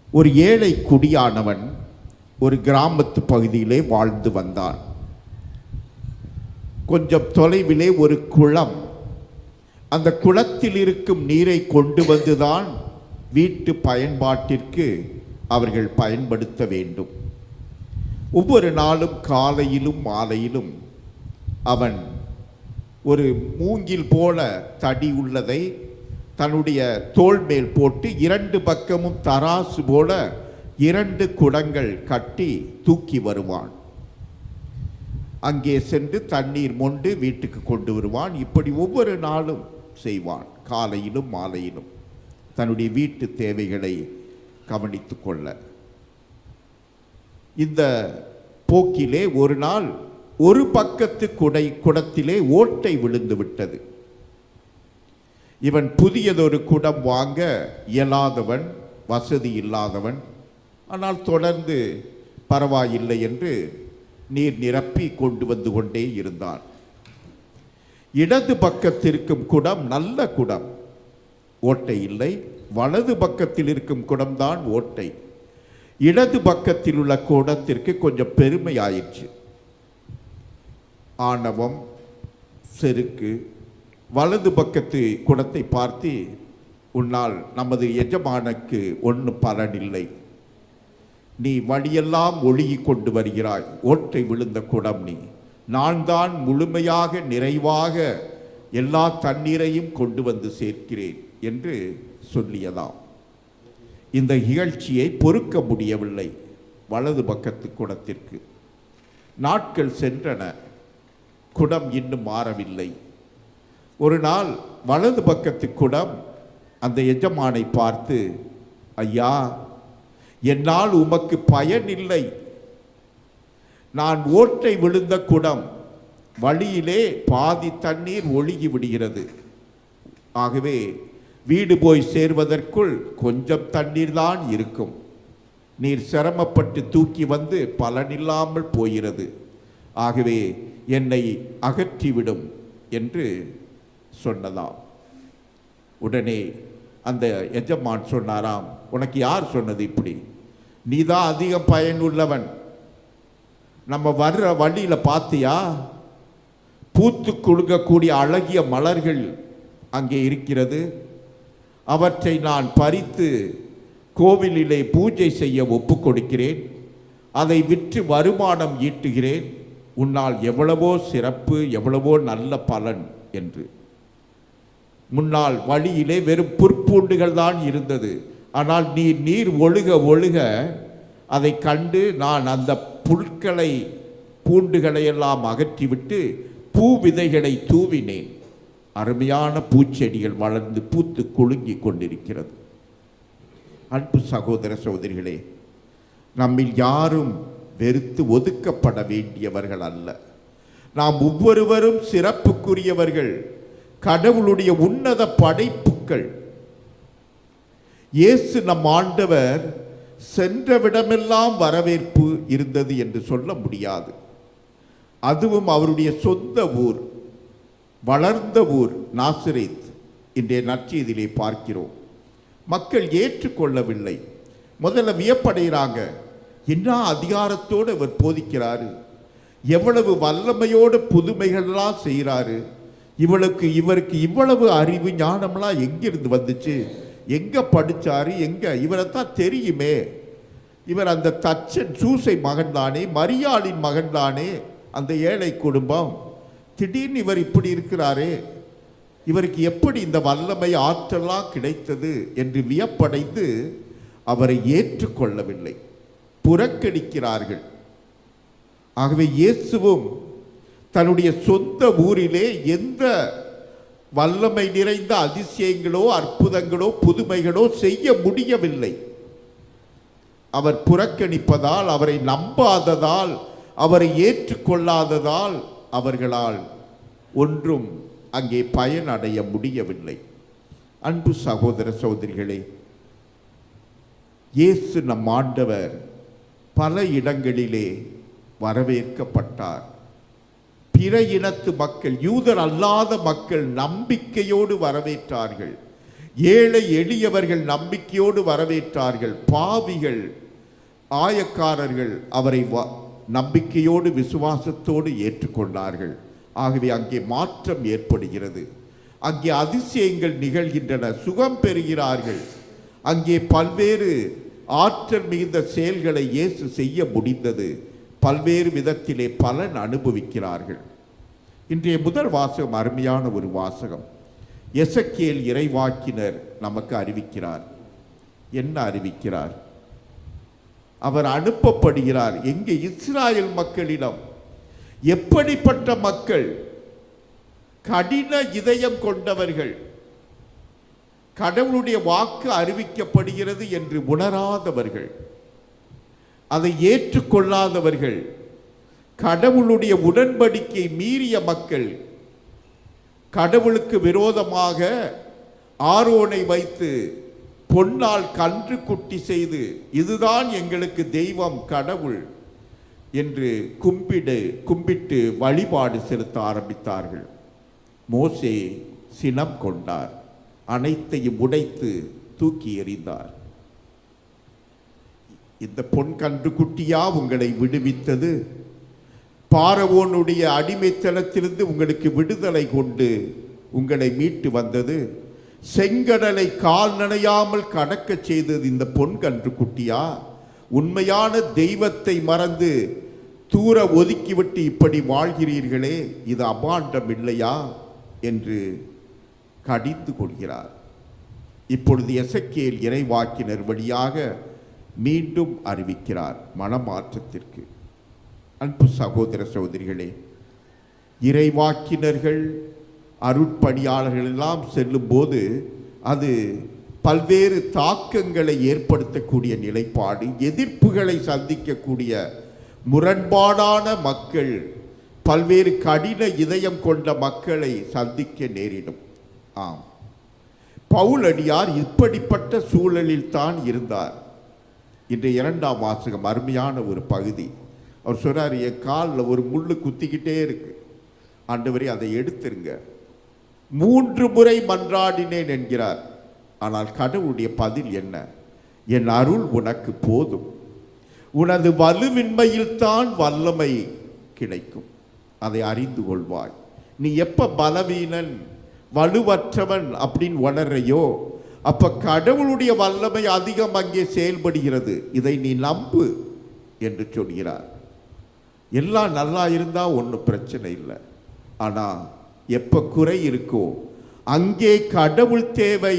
ஒரு ஏழை குடியானவன் ஒரு கிராமத்து பகுதியிலே வாழ்ந்து வந்தான். கொஞ்சம் தொலைவிலே ஒரு குளம். அந்த குளத்தில் இருக்கும் நீரை கொண்டு வந்துதான் வீட்டு பயன்பாட்டிற்கு அவர்கள் பயன்படுத்த வேண்டும். ஒவ்வொரு நாளும் காலையிலும் மாலையிலும் அவன் ஒரு மூங்கில் போல தடி உள்ளதை தன்னுடைய தோள் மேல் போட்டு இரண்டு பக்கமும் தராசு போல 2 குடங்கள் கட்டி தூக்கி வருவான். அங்கே சென்று தண்ணீர் மொண்டு வீட்டுக்கு கொண்டு வருவான். இப்படி ஒவ்வொரு நாளும் செய்வான். காலையிலும் மாலையிலும் தன்னுடைய வீட்டு தேவைகளை கவனித்து கொள்ள. இந்த போக்கிலே ஒரு நாள் ஒரு பக்கத்து குடத்திலே ஓட்டை விழுந்து விட்டது. இவன் புதியதொரு குடம் வாங்க இயலாதவன், வசதி இல்லாதவன். ஆனால் தொடர்ந்து பரவாயில்லை என்று நீர் நிரப்பி கொண்டு வந்து கொண்டே இருந்தான். இடது பக்கத்திற்கும் குடம் நல்ல குடம், ஓட்டை இல்லை. வலது பக்கத்தில் இருக்கும் குடம்தான் ஓட்டை. இடது பக்கத்தில் உள்ள குடத்திற்கு கொஞ்சம் பெருமை ஆயிடுச்சு. ஆணவம், செருக்கு. வலது பக்கத்து குடத்தை பார்த்து, உன்னால் நமது எஜமானுக்கு ஒன்றும் பலனில்லை, நீ வழியெல்லாம் ஒழுகி கொண்டு வருகிறாய், ஓட்டை விழுந்த குடம் நீ, நான் தான் முழுமையாக நிறைவாக எல்லா தண்ணீரையும் கொண்டு வந்து சேர்க்கிறேன் என்று சொல்லியதாம். இந்த இகழ்ச்சியை பொறுக்க முடியவில்லை வலது பக்கத்து குடத்திற்கு. நாட்கள் சென்றன, குடம் இன்னும் மாறவில்லை. ஒரு நாள் வலது பக்கத்து குடம் அந்த எஜமானை பார்த்து, ஐயா, என்னால் உமக்கு பயன் இல்லை, நான் ஓட்டை விழுந்த குடம், வழியிலே பாதி தண்ணீர் ஒழுகி விடுகிறது, ஆகவே வீடு போய் சேர்வதற்குள் கொஞ்சம் தண்ணீர் தான் இருக்கும், நீர் சிரமப்பட்டு தூக்கி வந்து பலனில்லாமல் போகிறது, ஆகவே என்னை அகற்றிவிடும் என்று சொன்னதாம். உடனே அந்த எஜமான் சொன்னாராம், உனக்கு யார் சொன்னது இப்படி? நீதான் அதிக பயனுள்ளவன். நம்ம வர்ற வழியில் பார்த்தியா, பூத்து குலுங்கக்கூடிய அழகிய மலர்கள் அங்கே இருக்கிறது, அவற்றை நான் பறித்து கோவிலிலே பூஜை செய்ய ஒப்பு கொடுக்கிறேன், அதை விற்று வருமானம் ஈட்டுகிறேன், உன்னால் எவ்வளவோ சிறப்பு, எவ்வளவோ நல்ல பலன் என்று. முன்னால் வழியிலே வெறும் புற்பூண்டுகள் தான் இருந்தது. ஆனால் நீர் ஒழுக ஒழுக அதை கண்டு நான் அந்த புற்களை பூண்டுகளை எல்லாம் அகற்றிவிட்டு பூ விதைகளை தூவினேன். அருமையான பூச்செடிகள் வளர்ந்து பூத்து குலுங்கி கொண்டிருக்கிறது. அன்பு சகோதர சகோதரிகளே, நம்மில் யாரும் வெறுத்து ஒதுக்கப்பட வேண்டியவர்கள் அல்ல. நாம் ஒவ்வொருவரும் சிறப்புக்குரியவர்கள், கடவுளுடைய உன்னத படைப்புக்கள். இயேசு நம் ஆண்டவர் சென்ற விடமெல்லாம் வரவேற்பு இருந்தது என்று சொல்ல முடியாது. அதுவும் அவருடைய சொந்த ஊர், வளர்ந்த ஊர் நாசரேத். இன்றைய நற்செய்தியிலே பார்க்கிறோம், மக்கள் ஏற்றுக்கொள்ளவில்லை. முதல்ல வியப்படைகிறாங்க, என்ன அதிகாரத்தோடு இவர் போதிக்கிறாரு, எவ்வளவு வல்லமையோடு புதுமைகள்லாம் செய்கிறாரு, இவருக்கு இவ்வளவு அறிவு ஞானம்லாம் எங்கிருந்து வந்துச்சு, எங்கே படித்தாரு, எங்கே, இவரைத்தான் தெரியுமே, இவர் அந்த தச்சன் சூசை மகன்தானே, மரியாளின் மகன்தானே, அந்த ஏழை குடும்பம், திடீர்னு இவர் இப்படி இருக்கிறாரே, இவருக்கு எப்படி இந்த வல்லமை ஆற்றலாம் கிடைத்தது என்று வியப்படைந்து அவரை ஏற்றுக்கொள்ளவில்லை, புறக்கணிக்கிறார்கள். ஆகவே இயேசுவும் தன்னுடைய சொந்த ஊரிலே எந்த வல்லமை நிறைந்த அதிசயங்களோ அற்புதங்களோ புதுமைகளோ செய்ய முடியவில்லை. அவர் புறக்கணிப்பதால், அவரை நம்பாததால், அவரை ஏற்றுக்கொள்ளாததால் அவர்களால் ஒன்றும் அங்கே பயனடைய முடியவில்லை. அன்பு சகோதர சகோதரிகளே, இயேசு நம் ஆண்டவர் பல இடங்களிலே வரவேற்கப்பட்டார். பிற இனத்து மக்கள், யூதர் அல்லாத மக்கள் நம்பிக்கையோடு வரவேற்றார்கள். ஏழை எளியவர்கள் நம்பிக்கையோடு வரவேற்றார்கள். பாவிகள் ஆயக்காரர்கள் அவரை நம்பிக்கையோடு விசுவாசத்தோடு ஏற்றுக்கொண்டார்கள். ஆகவே அங்கே மாற்றம் ஏற்படுகிறது. அங்கே அதிசயங்கள் நிகழ்கின்றன. சுகம் பெறுகிறார்கள். அங்கே பல்வேறு ஆற்றல் மிகுந்த செயல்களை இயேசு செய்ய முடிந்தது. பல்வேறு விதத்திலே பலன் அனுபவிக்கிறார்கள். இன்றைய முதல் வாசகம் அருமையான ஒரு வாசகம். எசேக்கியேல் இறைவாக்கினர் நமக்கு அறிவிக்கிறார். என்ன அறிவிக்கிறார்? அவர் அனுப்பப்படுகிறார். எங்கே? இஸ்ராயேல் மக்களிடம். எப்படிப்பட்ட மக்கள்? கடின இதயம் கொண்டவர்கள். கடவுளுடைய வாக்கு அறிவிக்கப்படுகிறது என்று உணராதவர்கள், அதை ஏற்றுக்கொள்ளாதவர்கள், கடவுளுடைய உடன்படிக்கை மீறிய மக்கள். கடவுளுக்கு விரோதமாக ஆரோனை வைத்து பொன்னால் கன்று குட்டி செய்து, இதுதான் எங்களுக்கு தெய்வம் கடவுள் என்று கும்பிட்டு வழிபாடு செலுத்த ஆரம்பித்தார்கள். மோசே சினம் கொண்டார். அனைத்தையும் உடைத்து தூக்கி எறிந்தார். இந்த பொன் கன்று குட்டியா உங்களை விடுவித்தது? பார்வோனுடைய அடிமைத்தனத்திலிருந்து உங்களுக்கு விடுதலை கொண்டு உங்களை மீட்டு வந்தது? செங்கடலை கால் நனையாமல் கடக்க செய்தது இந்த பொன் கன்று குட்டியா? உண்மையான தெய்வத்தை மறந்து தூர ஒதுக்கிவிட்டு இப்படி வாழ்கிறீர்களே, இது அபாண்டம் இல்லையா என்று கடிந்து கொள்கிறார். இப்பொழுது எசேக்கியேல் இறைவாக்கினர் வழியாக மீண்டும் அறிவிக்கிறார் மனமாற்றத்திற்கு. அன்பு சகோதர சகோதரிகளே, இறைவாக்கினர்கள் அருட்பணியாளர்கள் எல்லாம் செல்லும் போது அது பல்வேறு தாக்கங்களை ஏற்படுத்தக்கூடிய நிலைப்பாடு, எதிர்ப்புகளை சந்திக்கக்கூடிய முரண்பாடான மக்கள், பல்வேறு கடின இதயம் கொண்ட மக்களை சந்திக்க நேரிடும். ஆம், பவுலடியார் இப்படிப்பட்ட சூழலில் தான் இருந்தார். இன்றைய 2ஆம் வாசகம் அருமையான ஒரு பகுதி. அவர் சொல்றார், என் காலில் ஒரு முள்ளு குத்திக்கிட்டே இருக்கு, ஆண்டவரே அதை எடுத்துருங்க. 3 முறை மன்றாடினேன் என்கிறார். ஆனால் கடவுளுடைய பதில் என்ன? என் அருள் உனக்கு போதும், உனது வலுவின்மையில் தான் வல்லமை கிடைக்கும், அதை அறிந்து கொள்வாய். நீ எப்ப பலவீனன் வலுவற்றவன் அப்படின்னு உணர்றையோ, அப்ப கடவுளுடைய வல்லமை அதிகம் அங்கே செயல்படுகிறது. இதை நீ நம்பு என்று சொல்கிறார். எல்லாம் நல்லா இருந்தா ஒன்றும் பிரச்சனை இல்லை. ஆனால் எப்ப குறை இருக்கோ அங்கே கடவுள் தேவை,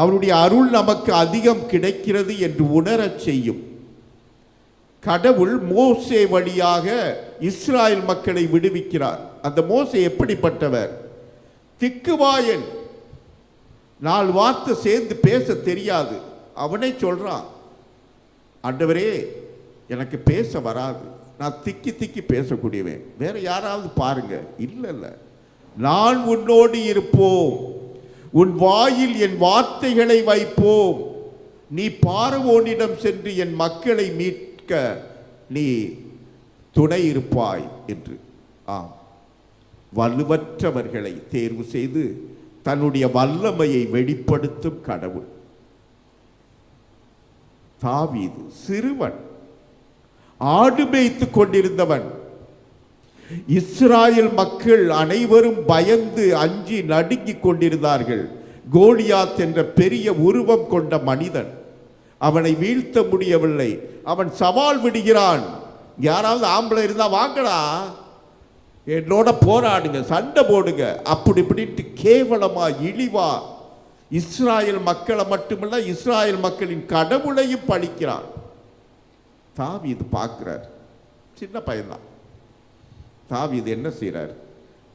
அவருடைய அருள் நமக்கு அதிகம் கிடைக்கிறது என்று உணரச் செய்யும். கடவுள் மோசே வழியாக இஸ்ராயல் மக்களை விடுவிக்கிறார். அந்த மோசே எப்படிப்பட்டவர்? திக்குவாயன், 4 வார்த்தை சேர்ந்து பேச தெரியாது. அவனே சொல்றான், ஆண்டவரே எனக்கு பேச வராது, நான் திக்கி திக்கி பேசக்கூடியவன், வேற யாராவது பாருங்க. இல்லை, நான் உன்னோடு இருப்போம், உன் வாயில் என் வார்த்தைகளை வைப்போம், நீ பார்வோனிடம் சென்று என் மக்களை மீட்க நீ துணை இருப்பாய் என்று. ஆம், வலுவற்றவர்களை தேர்வு செய்து தன்னுடைய வல்லமையை வெளிப்படுத்தும் கடவுள். தாவீது சிறுவன், ஆடு மேய்த்து கொண்டிருந்தவன். இஸ்ராயல் மக்கள் அனைவரும் பயந்து அஞ்சி நடுங்கிக் கொண்டிருந்தார்கள். கோலியாத் என்ற பெரிய உருவம் கொண்ட மனிதன், அவனை வீழ்த்த முடியவில்லை. அவன் சவால் விடுகிறான், யாராவது ஆம்பளை இருந்தா வாங்கடா, என்னோட போராடுங்க, சண்டை போடுங்க, அப்படி இப்படின்ட்டு கேவலமா இழிவா இஸ்ராயல் மக்களை மட்டுமல்ல இஸ்ராயல் மக்களின் கடவுளையும் பழிக்கிறான். தாவீது பார்க்கிறார், சின்ன பையன்தான். தாவீது என்ன செய்கிறார்?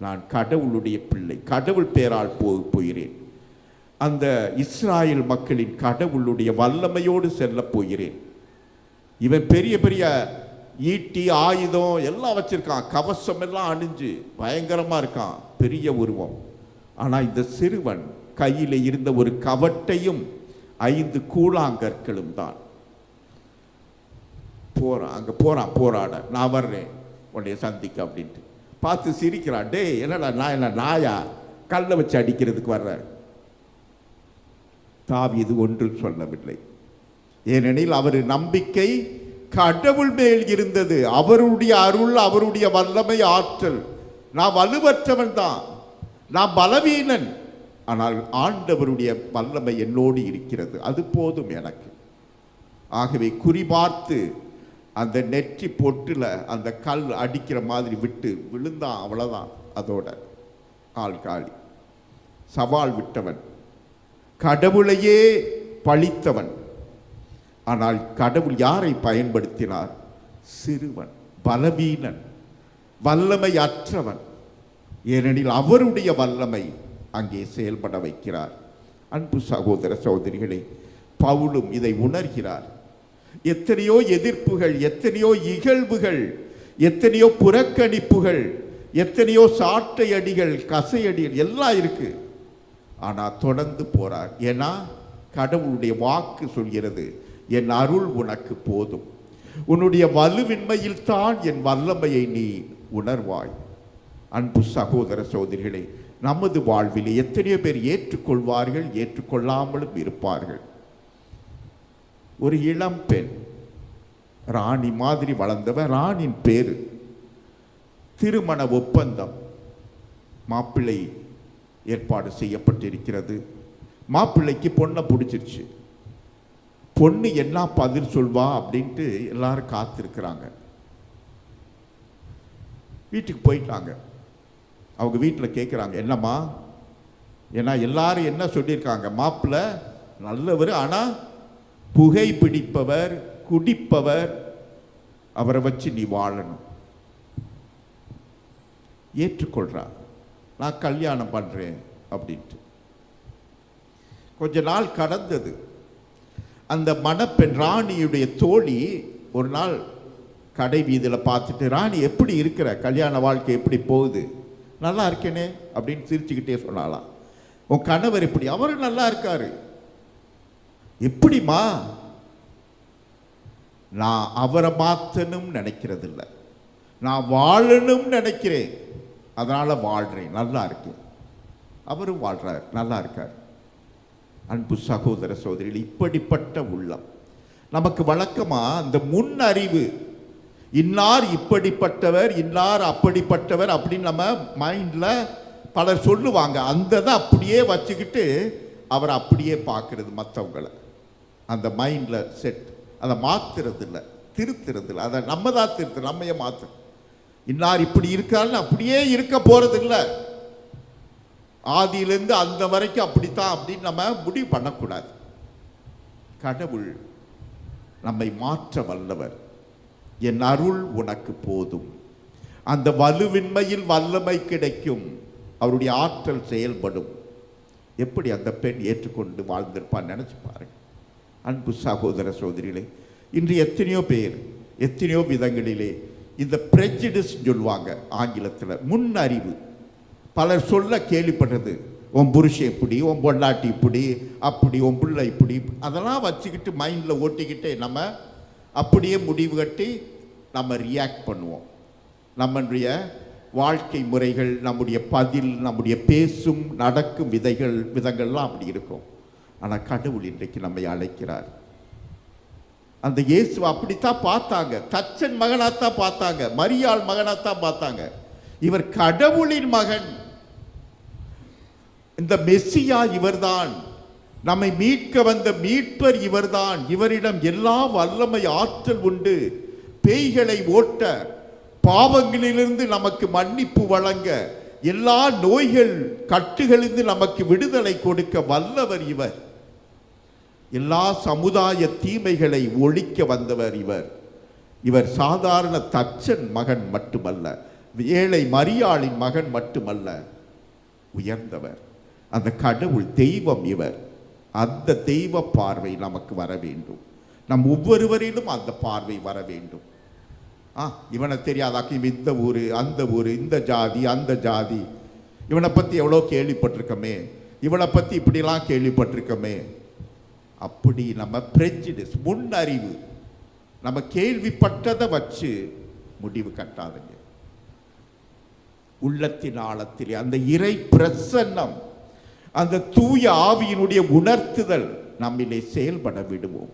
நான் கடவுளுடைய பிள்ளை, கடவுள் பேரால் போகிறேன், அந்த இஸ்ராயல் மக்களின் கடவுளுடைய வல்லமையோடு செல்ல போகிறேன். இவன் பெரிய பெரிய ஈட்டி ஆயுதம் எல்லாம் வச்சிருக்கான், கவசம் எல்லாம் அணிஞ்சு பயங்கரமா இருக்கான், பெரிய உருவம். ஆனால் இந்த சிறுவன் கையில் இருந்த ஒரு கவட்டையும் 5 கூழாங்கற்களும் தான். போறான், அங்கே போறான் போராட, நான் வர்றேன் உன்னைய சந்திக்க அப்படின்ட்டு. பார்த்து சிரிக்கிறான், டே என்னடா நான் என்ன நாயா கல்லை வச்சு அடிக்கிறதுக்கு வர்ற? தாவீது ஒன்றும் சொல்லவில்லை. ஏனெனில் அவர் நம்பிக்கை கடவுள் மேல் இருந்தது. அவருடைய அருள், அவருடைய வல்லமை, ஆற்றல். நான் வலுவற்றவன் தான், நான் பலவீனன், ஆனால் ஆண்டவருடைய வல்லமை என்னோடு இருக்கிறது, அது போதும் எனக்கு. ஆகவே குறிபார்த்து அந்த நெற்றி பொட்டுல அந்த கல் அடிக்கிற மாதிரி விட்டு விழுந்தான், அவ்வளவுதான். அதோட ஆள் காலி. சவால் விட்டவன், கடவுளையே பழித்தவன். ஆனால் கடவுள் யாரை பயன்படுத்தினார்? சிறுவன், பலவீனன், வல்லமை அற்றவன். ஏனெனில் அவருடைய வல்லமை அங்கே செயல்பட வைக்கிறார். அன்பு சகோதர சகோதரிகளே, பவுலும் இதை உணர்கிறார். எத்தனையோ எதிர்ப்புகள், எத்தனையோ இகழ்வுகள், எத்தனையோ புறக்கணிப்புகள், எத்தனையோ சாட்டை அடிகள், கசையடிகள் எல்லாம் இருக்கு. ஆனால் தொடர்ந்து போறார். ஏன்னா கடவுளுடைய வாக்கு சொல்கிறது, என் அருள் உனக்கு போதும், உன்னுடைய வலுவின்மையில் தான் என் வல்லமையை நீ உணர்வாய். அன்பு சகோதர சகோதரிகளே, நமது வாழ்வில் எத்தனையோ பேர் ஏற்றுக்கொள்வார்கள், ஏற்றுக்கொள்ளாமலும் இருப்பார்கள். ஒரு இளம் பெண், ராணி மாதிரி வளர்ந்தவர். ராணின் பேரு. திருமண ஒப்பந்தம், மாப்பிள்ளை ஏற்பாடு செய்யப்பட்டிருக்கிறது. மாப்பிள்ளைக்கு பொண்ணை பிடிச்சிருச்சு. பொண்ணு என்ன பதில் சொல்வா அப்படின்ட்டு எல்லாரும் காத்திருக்கிறாங்க. வீட்டுக்கு போயிட்டாங்க. அவங்க வீட்டில் கேட்குறாங்க, என்னம்மா? ஏன்னா எல்லாரும் என்ன சொல்லியிருக்காங்க, மாப்பிள்ளை நல்லவர், ஆனால் புகை பிடிப்பவர், குடிப்பவர், அவரை வச்சு நீ வாழணும். ஏற்றுக்கொள்றார், நான் கல்யாணம் பண்ணுறேன் அப்படின்ட்டு. கொஞ்ச நாள் கடந்தது. அந்த மணப்பெண் ராணியுடைய தோழி ஒரு நாள் கடை வீதியில் பார்த்துட்டு, ராணி எப்படி இருக்கிற, கல்யாண வாழ்க்கை எப்படி போகுது? நல்லா இருக்கேனே அப்படின்னு சிரிச்சுக்கிட்டே சொன்னாலாம். உன் கணவர் எப்படி? அவரு நல்லா இருக்காரு. எப்படிமா? நான் அவரை மாற்றணும் நினைக்கிறது இல்லை, நான் வாழணும் நினைக்கிறேன், அதனால வாழ்றேன், நல்லா இருக்கேன். அவரும் வாழ்றார், நல்லா இருக்கார். அன்பு சகோதர சகோதரிகள், இப்படிப்பட்ட உள்ளம் நமக்கு வழக்கமா அந்த முன் அறிவு, இன்னார் இப்படிப்பட்டவர், இன்னார் அப்படிப்பட்டவர் அப்படின்னு நம்ம மைண்ட்ல பலர் சொல்லுவாங்க. அந்த தான் அப்படியே வச்சுக்கிட்டு அவர் அப்படியே பார்க்கறது மற்றவங்களை. அந்த மைண்ட்ல செட், அதை மாத்துறது இல்லை, திருத்துறது இல்லை. அதை நம்ம தான் திருத்து, நம்மையே மாத்து. இன்னார் இப்படி இருக்காருன்னு அப்படியே இருக்க போறது இல்லை. ஆதியிலிருந்து அந்த வரைக்கும் அப்படித்தான் அப்படின்னு நம்ம முடிவு பண்ணக்கூடாது. கடவுள் நம்மை மாற்ற வல்லவர். என் அருள் உனக்கு போதும். அந்த வலுவின்மையில் வல்லமை கிடைக்கும், அவருடைய ஆற்றல் செயல்படும். எப்படி அந்த பெண் ஏற்றுக்கொண்டு வாழ்ந்திருப்பான்னு நினைச்சு பாருங்க. அன்பு சகோதர சகோதரிகளே, இன்று எத்தனையோ பேர் எத்தனையோ விதங்களிலே இந்த பிரெஜிடிஸ் சொல்லுவாங்க ஆங்கிலத்தில், முன் அறிவு. பலர் சொல்ல கேள்விப்படுறது, உன் புருஷன் இப்படி, உன் பொண்டாட்டி இப்படி, அப்படி, உன் பிள்ளை இப்படி, அதெல்லாம் வச்சுக்கிட்டு மைண்டில் ஓட்டிக்கிட்டே நம்ம அப்படியே முடிவு கட்டி நம்ம ரியாக்ட் பண்ணுவோம். நம்முடைய வாழ்க்கை முறைகள், நம்முடைய பதில், நம்முடைய பேசும் நடக்கும் விதங்கள்லாம் அப்படி இருக்கும். ஆனால் கடவுள் இன்றைக்கு நம்மை அழைக்கிறார். அந்த இயேசு அப்படித்தான் பார்த்தாங்க. தச்சன் மகனாத்தான் பார்த்தாங்க, மரியாள் மகனாத்தான் பார்த்தாங்க. இவர் கடவுளின் மகன், இந்த மெசியா இவர்தான், நம்மை மீட்க வந்த மீட்பர் இவர்தான், இவரிடம் எல்லா வல்லமை ஆற்றல் உண்டு, பேய்களை ஓட்ட, பாவங்களிலிருந்து நமக்கு மன்னிப்பு வழங்க, எல்லா நோய்கள் கட்டுகளிலிருந்து நமக்கு விடுதலை கொடுக்க வல்லவர் இவர். எல்லா சமுதாய தீமைகளை ஒழிக்க வந்தவர் இவர். இவர் சாதாரண தச்சன் மகன் மட்டுமல்ல, ஏழை மரியாளின் மகன் மட்டுமல்ல, உயர்ந்தவர். அந்த கடவுள் தெய்வம் இவர். அந்த தெய்வ பார்வை நமக்கு வர வேண்டும். நம் ஒவ்வொருவரிலும் அந்த பார்வை வர வேண்டும். இவனை தெரியாதாக்கு, இவன் இந்த ஊர், அந்த ஊர், இந்த ஜாதி, அந்த ஜாதி, இவனை பற்றி எவ்வளோ கேள்விப்பட்டிருக்கோமே, இவனை பற்றி இப்படிலாம் கேள்விப்பட்டிருக்கோமே. அப்படி நம்ம பிரெஜிடிஸ், முன் அறிவு, நம்ம கேள்விப்பட்டதை வச்சு முடிவு கட்டாதுங்க. உள்ளத்தின் ஆழத்திலே அந்த இறை பிரசன்னம், அந்த தூய ஆவியினுடைய உணர்த்துதல் நம்மிலே செயல்பட விடுவோம்.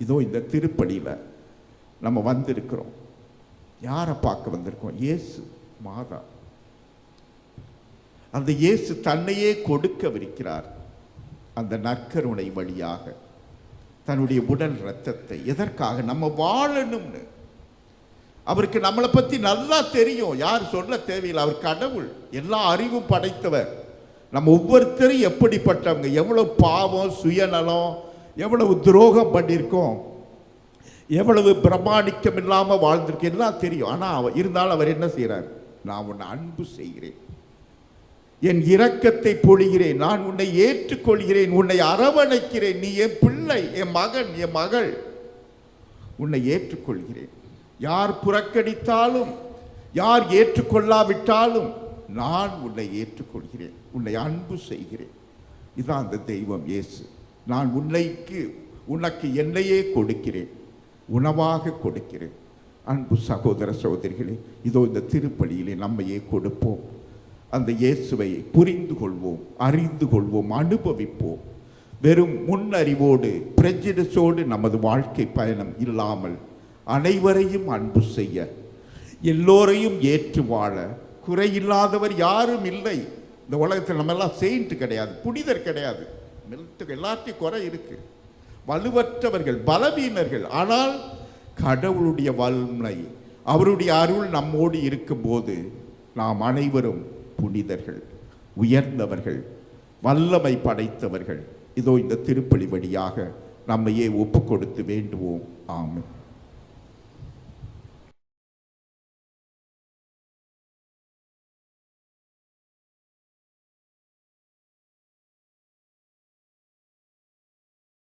இதோ இந்த திருப்பலியில் நம்ம வந்திருக்கிறோம். யாரை பார்க்க வந்திருக்கோம்? இயேசு மாதா. அந்த இயேசு தன்னையே கொடுக்கவிருக்கிறார். அந்த நற்கருணை வழியாக தன்னுடைய உடல் இரத்தத்தை. எதற்காக? நம்ம வாழணும்னு. அவருக்கு நம்மளை பற்றி நல்லா தெரியும். யார் சொல்ல தேவையில்லை. அவர் கடவுள், எல்லா அறிவும் படைத்தவர். நம்ம ஒவ்வொருத்தரும் எப்படிப்பட்டவங்க, எவ்வளவு பாவம், சுயநலம், எவ்வளவு துரோகம் பண்ணியிருக்கோம், எவ்வளவு பிரமாணிக்கம் இல்லாமல் வாழ்ந்திருக்கோம், எல்லாம் தெரியும். ஆனால் இருந்தாலும் அவர் என்ன செய்கிறார்? நான் உன்னை அன்பு செய்கிறேன், என் இரக்கத்தை பொழிகிறேன், நான் உன்னை ஏற்றுக்கொள்கிறேன், உன்னை அரவணைக்கிறேன், நீ என் பிள்ளை, என் மகன், என் மகள், உன்னை ஏற்றுக்கொள்கிறேன். யார் புறக்கணித்தாலும், யார் ஏற்றுக்கொள்ளாவிட்டாலும் நான் உன்னை ஏற்றுக்கொள்கிறேன், உன்னை அன்பு செய்கிறேன். இதுதான் அந்த தெய்வம் இயேசு. நான் உனக்கு என்னையே கொடுக்கிறேன், உணவாக கொடுக்கிறேன். அன்பு சகோதர சகோதரிகளே, இதோ இந்த திருப்பலியிலே நம்மையே கொடுப்போம். அந்த இயேசுவை புரிந்து கொள்வோம், அறிந்து கொள்வோம், அனுபவிப்போம். வெறும் முன்னறிவோடு பிரஜிடஸோடு நமது வாழ்க்கை பயணம் இல்லாமல் அனைவரையும் அன்பு செய்ய, எல்லோரையும் ஏற்று வாழ, குறையில்லாதவர் யாரும் இல்லை இந்த உலகத்தில். நம்ம எல்லாம் செயின்ட் கிடையாது, புனிதர் கிடையாது. எல்லாத்தையும் குறை இருக்கு. வலுவற்றவர்கள், பலவீனர்கள். ஆனால் கடவுளுடைய வல்லமை, அவருடைய அருள் நம்மோடு இருக்கும்போது நாம் அனைவரும் புனிதர்கள், உயர்ந்தவர்கள், வல்லமை படைத்தவர்கள். இதோ இந்த திருப்பலி வழியாக நம்மையே ஒப்பு கொடுத்து வேண்டுவோம். ஆமென்.